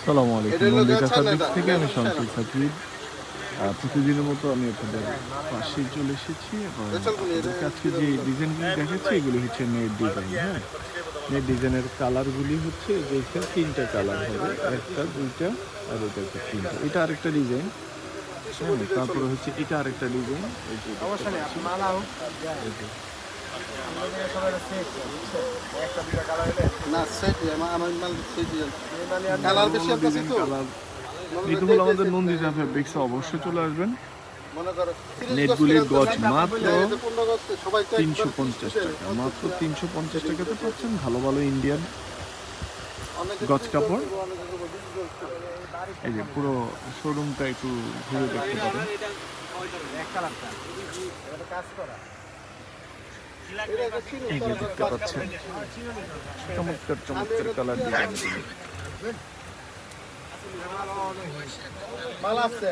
আসসালামু আলাইকুম। মন্দিরা ফ্যাব্রিক্স থেকে আমি শামসুল সাকিব। প্রতিদিনের মতো আমি আপনাদের পাশে চলে এসেছি এবং আপনাদেরকে আজকে যে ডিজাইনগুলি দেখাচ্ছি এগুলি হচ্ছে নেট ডিজাইন। হ্যাঁ, নেট ডিজাইনের কালারগুলি হচ্ছে যে এখানে তিনটা কালার হবে, একটা দুইটা আর এটা হচ্ছে তিনটা। এটা আরেকটা ডিজাইন। হ্যাঁ, তারপরে হচ্ছে এটা আরেকটা ডিজাইন। এই যে দেখতে পাচ্ছেন। এই যে না সেট আমার মাল সেট কালার বেশি আছে তো কালার নিতে হলে আমাদের নন্দিতা ফ্যাব্রিক্সে অবশ্যই চলে আসবেন। মনে করো নেটগুলির গজ মাত্র সবাই 350 টাকা, মাত্র 350 টাকাতে পাচ্ছেন ভালো ভালো ইন্ডিয়ান গজ কাপড়। এই যে পুরো শোরুমটা একটু ঘুরে দেখতে পারেন। এই যে দেখতে পাচ্ছেন চমৎকার চমৎকার কালার ডিজাইন। মাল আছে